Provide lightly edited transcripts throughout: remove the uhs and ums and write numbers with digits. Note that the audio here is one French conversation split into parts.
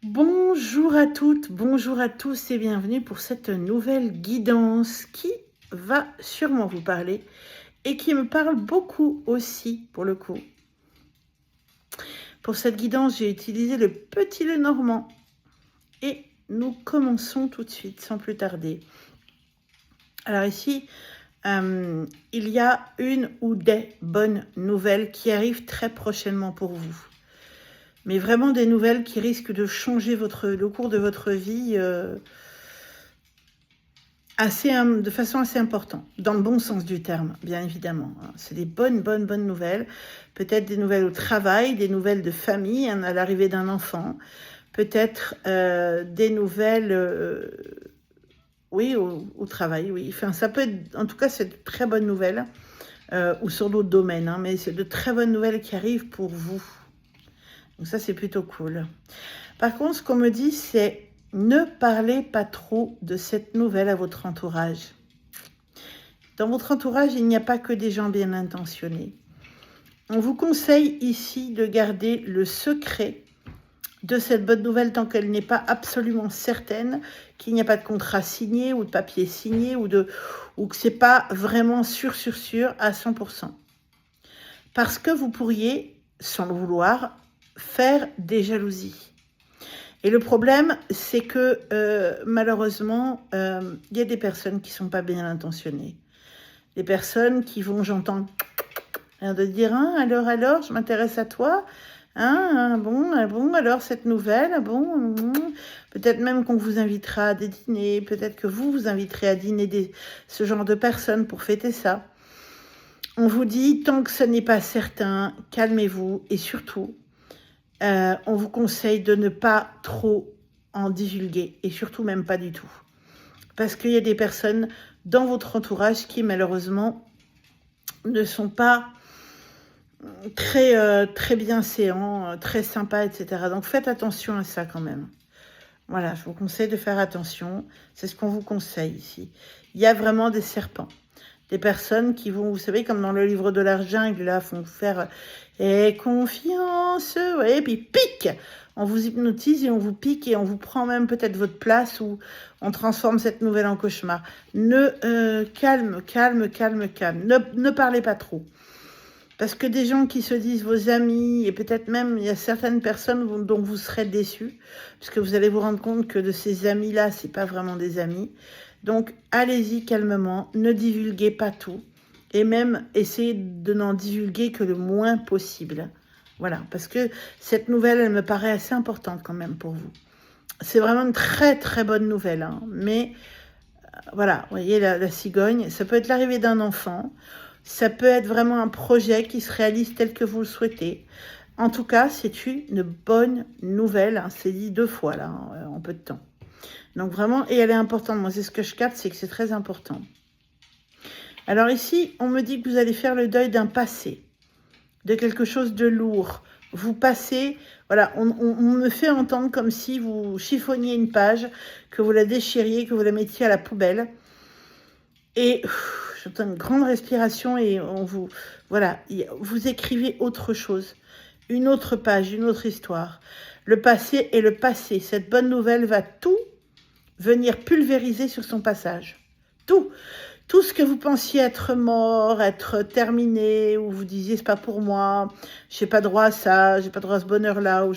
Bonjour à toutes, bonjour à tous et bienvenue pour cette nouvelle guidance qui va sûrement vous parler et qui me parle beaucoup aussi pour le coup. Pour cette guidance, j'ai utilisé le petit Lenormand et nous commençons tout de suite sans plus tarder. Alors ici, il y a une ou des bonnes nouvelles qui arrivent très prochainement pour vous. Mais vraiment des nouvelles qui risquent de changer le cours de votre vie de façon assez importante, dans le bon sens du terme, bien évidemment. C'est des bonnes nouvelles. Peut-être des nouvelles au travail, des nouvelles de famille, à l'arrivée d'un enfant. Peut-être des nouvelles, oui, au travail, oui. Enfin, ça peut être, en tout cas, c'est de très bonnes nouvelles, ou sur d'autres domaines, mais c'est de très bonnes nouvelles qui arrivent pour vous. Donc ça, c'est plutôt cool. Par contre, ce qu'on me dit, c'est ne parlez pas trop de cette nouvelle à votre entourage. Dans votre entourage, il n'y a pas que des gens bien intentionnés. On vous conseille ici de garder le secret de cette bonne nouvelle tant qu'elle n'est pas absolument certaine, qu'il n'y a pas de contrat signé ou de papier signé ou que ce n'est pas vraiment sûr à 100%. Parce que vous pourriez, sans le vouloir, faire des jalousies. Et le problème, c'est que malheureusement, il y a des personnes qui ne sont pas bien intentionnées. Des personnes qui vont, j'entends, de dire « alors, je m'intéresse à toi. Bon, alors cette nouvelle, bon. » Peut-être même qu'on vous invitera à des dîners, peut-être que vous inviterez à dîner ce genre de personnes pour fêter ça. On vous dit, tant que ce n'est pas certain, calmez-vous et surtout, on vous conseille de ne pas trop en divulguer et surtout même pas du tout. Parce qu'il y a des personnes dans votre entourage qui malheureusement ne sont pas très bienséants, très sympas, etc. Donc faites attention à ça quand même. Voilà, je vous conseille de faire attention. C'est ce qu'on vous conseille ici. Il y a vraiment des serpents. Des personnes qui vont, vous savez, comme dans le livre de la jungle, là, font vous faire confiance, ouais, et puis pique. On vous hypnotise et on vous pique et on vous prend même peut-être votre place ou on transforme cette nouvelle en cauchemar. Calme. Ne parlez pas trop. Parce que des gens qui se disent vos amis, et peut-être même il y a certaines personnes dont vous serez déçus, parce que vous allez vous rendre compte que de ces amis-là, c'est pas vraiment des amis. Donc allez-y calmement, ne divulguez pas tout, et même essayez de n'en divulguer que le moins possible. Voilà, parce que cette nouvelle, elle me paraît assez importante quand même pour vous. C'est vraiment une très bonne nouvelle, mais voilà, vous voyez la cigogne, ça peut être l'arrivée d'un enfant. Ça peut être vraiment un projet qui se réalise tel que vous le souhaitez. En tout cas, c'est une bonne nouvelle. C'est dit 2 fois, là, en peu de temps. Donc vraiment, et elle est importante. Moi, c'est ce que je capte, c'est que c'est très important. Alors ici, on me dit que vous allez faire le deuil d'un passé, de quelque chose de lourd. Vous passez, voilà, on me fait entendre comme si vous chiffonniez une page, que vous la déchiriez, que vous la mettiez à la poubelle. Et j'entends une grande respiration et voilà, vous écrivez autre chose, une autre page, une autre histoire. Le passé est le passé. Cette bonne nouvelle va tout venir pulvériser sur son passage. Tout ce que vous pensiez être mort, être terminé, ou vous disiez c'est pas pour moi, j'ai pas droit à ça, j'ai pas droit à ce bonheur-là.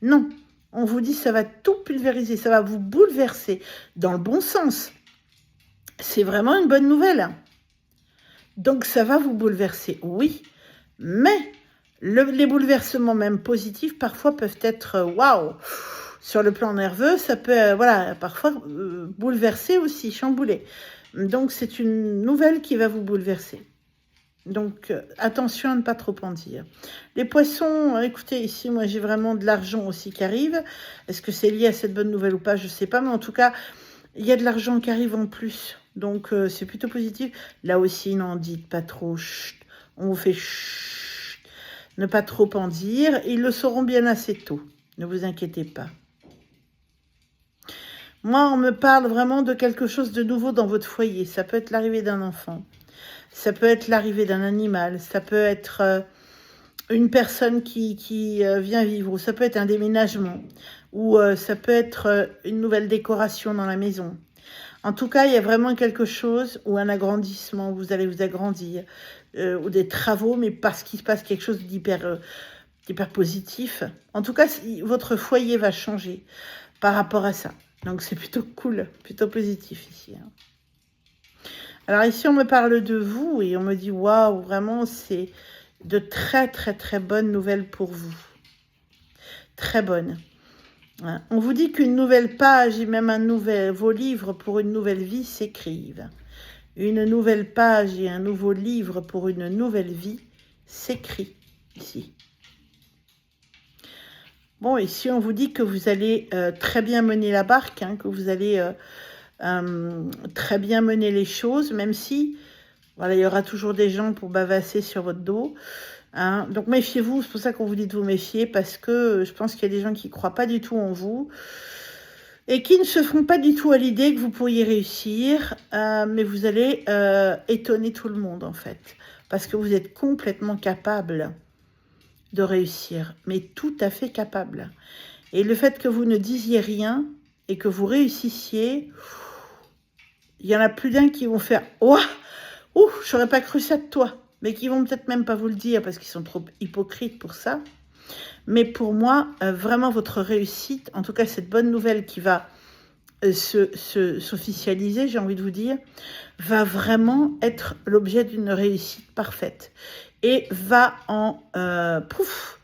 Non, on vous dit ça va tout pulvériser, ça va vous bouleverser dans le bon sens. C'est vraiment une bonne nouvelle. Donc ça va vous bouleverser, oui, mais les bouleversements même positifs parfois peuvent être waouh. Sur le plan nerveux, ça peut voilà, parfois bouleverser aussi, chambouler. Donc c'est une nouvelle qui va vous bouleverser. Donc attention à ne pas trop en dire. Les poissons, écoutez, ici moi j'ai vraiment de l'argent aussi qui arrive. Est-ce que c'est lié à cette bonne nouvelle ou pas, je ne sais pas, mais en tout cas, il y a de l'argent qui arrive en plus. Donc, c'est plutôt positif. Là aussi, n'en dites pas trop. Chut, on vous fait chut, ne pas trop en dire. Ils le sauront bien assez tôt. Ne vous inquiétez pas. Moi, on me parle vraiment de quelque chose de nouveau dans votre foyer. Ça peut être l'arrivée d'un enfant. Ça peut être l'arrivée d'un animal. Ça peut être une personne qui vient vivre, ou ça peut être un déménagement, ou ça peut être une nouvelle décoration dans la maison. En tout cas, il y a vraiment quelque chose, ou un agrandissement, vous allez vous agrandir, ou des travaux, mais parce qu'il se passe quelque chose d'hyper positif. En tout cas, votre foyer va changer par rapport à ça. Donc c'est plutôt cool, plutôt positif ici. Hein. Alors ici, on me parle de vous et on me dit, waouh, vraiment, c'est de très, très, très bonnes nouvelles pour vous. Très bonnes. Hein. On vous dit qu'une nouvelle page et même vos livres pour une nouvelle vie s'écrivent. Une nouvelle page et un nouveau livre pour une nouvelle vie s'écrit ici. Bon, ici, on vous dit que vous allez très bien mener la barque, hein, que vous allez très bien mener les choses, même si voilà, il y aura toujours des gens pour bavasser sur votre dos. Hein. Donc, méfiez-vous, c'est pour ça qu'on vous dit de vous méfier, parce que je pense qu'il y a des gens qui ne croient pas du tout en vous et qui ne se font pas du tout à l'idée que vous pourriez réussir, mais vous allez étonner tout le monde, en fait, parce que vous êtes complètement capable de réussir, mais tout à fait capable. Et le fait que vous ne disiez rien et que vous réussissiez, il y en a plus d'un qui vont faire « Ouah, j'aurais pas cru ça de toi !» mais qui vont peut-être même pas vous le dire parce qu'ils sont trop hypocrites pour ça. Mais pour moi, vraiment votre réussite, en tout cas cette bonne nouvelle qui va s'officialiser, j'ai envie de vous dire, va vraiment être l'objet d'une réussite parfaite. Et va en pouf.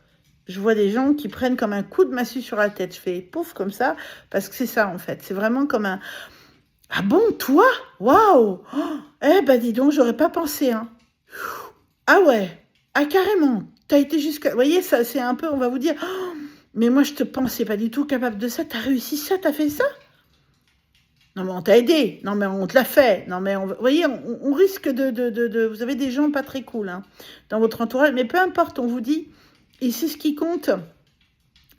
Je vois des gens qui prennent comme un coup de massue sur la tête. Je fais pouf comme ça, parce que c'est ça en fait. C'est vraiment comme un... Ah bon, toi? Waouh! Eh ben dis donc, j'aurais pas pensé. Hein. Ah ouais, ah carrément. T'as été jusqu'à... Vous voyez, ça c'est un peu, on va vous dire, mais moi je te pensais pas du tout capable de ça. T'as réussi ça, t'as fait ça? Non, mais on t'a aidé. Non, mais on te l'a fait. Non, mais vous voyez, on risque de... Vous avez des gens pas très cool hein, dans votre entourage. Mais peu importe, on vous dit, ici, ce qui compte,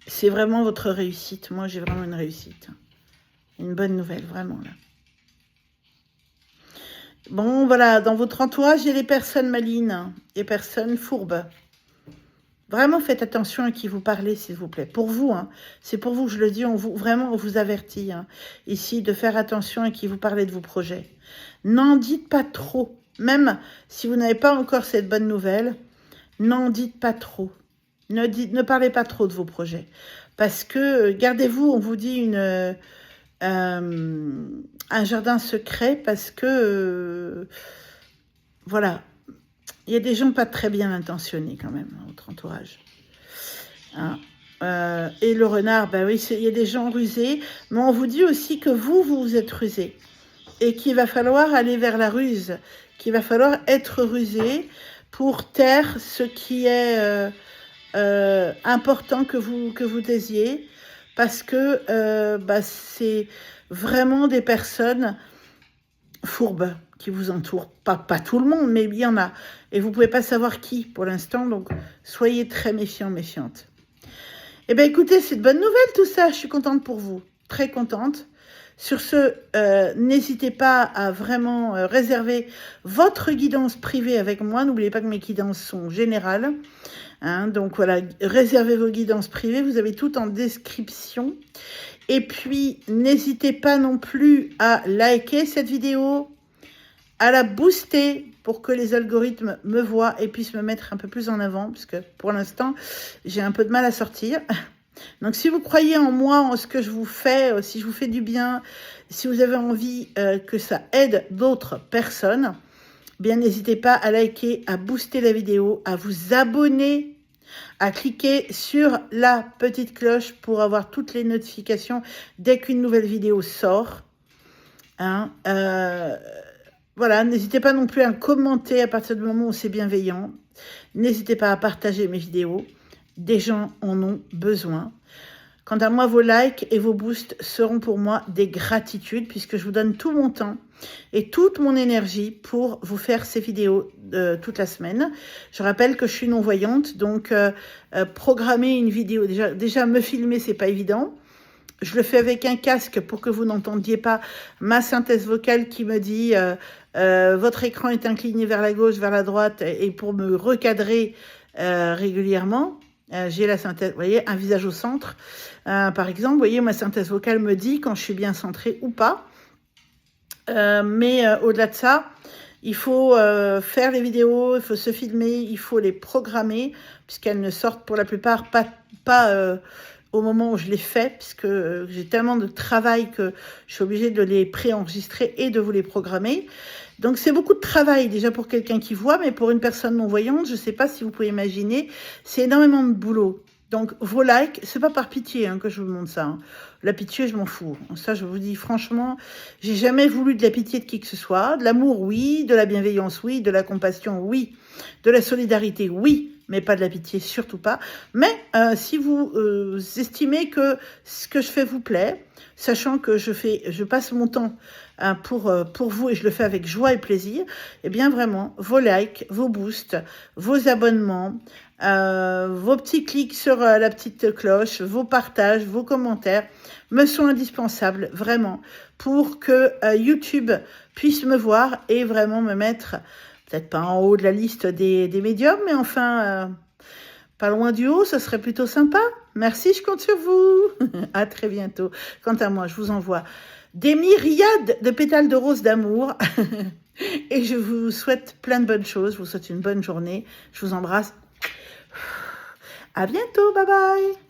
c'est vraiment votre réussite. Moi, j'ai vraiment une réussite. Une bonne nouvelle, vraiment, là. Bon, voilà, dans votre entourage, il y a des personnes malines, des personnes fourbes. Vraiment, faites attention à qui vous parlez, s'il vous plaît. Pour vous, hein, c'est pour vous que je le dis, vraiment, on vous avertit hein, ici de faire attention à qui vous parlez de vos projets. N'en dites pas trop. Même si vous n'avez pas encore cette bonne nouvelle, n'en dites pas trop. Ne parlez pas trop de vos projets. Parce que, gardez-vous, on vous dit un jardin secret, parce que, voilà, il y a des gens pas très bien intentionnés quand même dans votre entourage. Hein. Et le renard, ben oui, il y a des gens rusés, mais on vous dit aussi que vous êtes rusé. Et qu'il va falloir aller vers la ruse, qu'il va falloir être rusé pour taire ce qui est important que vous disiez, parce que c'est vraiment des personnes fourbes qui vous entourent. Pas tout le monde, mais il y en a. Et vous ne pouvez pas savoir qui pour l'instant, donc soyez très méfiants, méfiantes. Eh bien écoutez, c'est de bonnes nouvelles tout ça, je suis contente pour vous, très contente. Sur ce, n'hésitez pas à vraiment réserver votre guidance privée avec moi. N'oubliez pas que mes guidances sont générales. Hein, donc voilà, réservez vos guidances privées, vous avez tout en description. Et puis, n'hésitez pas non plus à liker cette vidéo, à la booster pour que les algorithmes me voient et puissent me mettre un peu plus en avant, parce que pour l'instant, j'ai un peu de mal à sortir. Donc, si vous croyez en moi, en ce que je vous fais, si je vous fais du bien, si vous avez envie que ça aide d'autres personnes, bien n'hésitez pas à liker, à booster la vidéo, à vous abonner, à cliquer sur la petite cloche pour avoir toutes les notifications dès qu'une nouvelle vidéo sort. Hein, voilà, n'hésitez pas non plus à commenter à partir du moment où c'est bienveillant. N'hésitez pas à partager mes vidéos. Des gens en ont besoin. Quant à moi, vos likes et vos boosts seront pour moi des gratitudes puisque je vous donne tout mon temps et toute mon énergie pour vous faire ces vidéos toute la semaine. Je rappelle que je suis non-voyante, donc programmer une vidéo, déjà me filmer, c'est pas évident. Je le fais avec un casque pour que vous n'entendiez pas ma synthèse vocale qui me dit votre écran est incliné vers la gauche, vers la droite, et pour me recadrer régulièrement. J'ai la synthèse, vous voyez, un visage au centre. Par exemple, vous voyez, ma synthèse vocale me dit quand je suis bien centrée ou pas. Mais au-delà de ça, il faut faire les vidéos, il faut se filmer, il faut les programmer, puisqu'elles ne sortent pour la plupart pas au moment où je les fais, puisque j'ai tellement de travail que je suis obligée de les préenregistrer et de vous les programmer. Donc c'est beaucoup de travail déjà pour quelqu'un qui voit, mais pour une personne non-voyante, je ne sais pas si vous pouvez imaginer, c'est énormément de boulot. Donc vos likes, c'est pas par pitié que je vous montre ça. Hein. La pitié, je m'en fous. Ça, je vous dis franchement, j'ai jamais voulu de la pitié de qui que ce soit. De l'amour, oui. De la bienveillance, oui. De la compassion, oui. De la solidarité, oui. Mais pas de la pitié, surtout pas. Mais si vous estimez que ce que je fais vous plaît, sachant que je passe mon temps pour vous et je le fais avec joie et plaisir, eh bien vraiment, vos likes, vos boosts, vos abonnements, vos petits clics sur la petite cloche, vos partages, vos commentaires me sont indispensables, vraiment, pour que YouTube puisse me voir et vraiment me mettre, peut-être pas en haut de la liste des médiums, mais enfin, pas loin du haut, ce serait plutôt sympa. Merci, je compte sur vous. À très bientôt. Quant à moi, je vous envoie des myriades de pétales de rose d'amour. Et je vous souhaite plein de bonnes choses. Je vous souhaite une bonne journée. Je vous embrasse. À bientôt. Bye bye.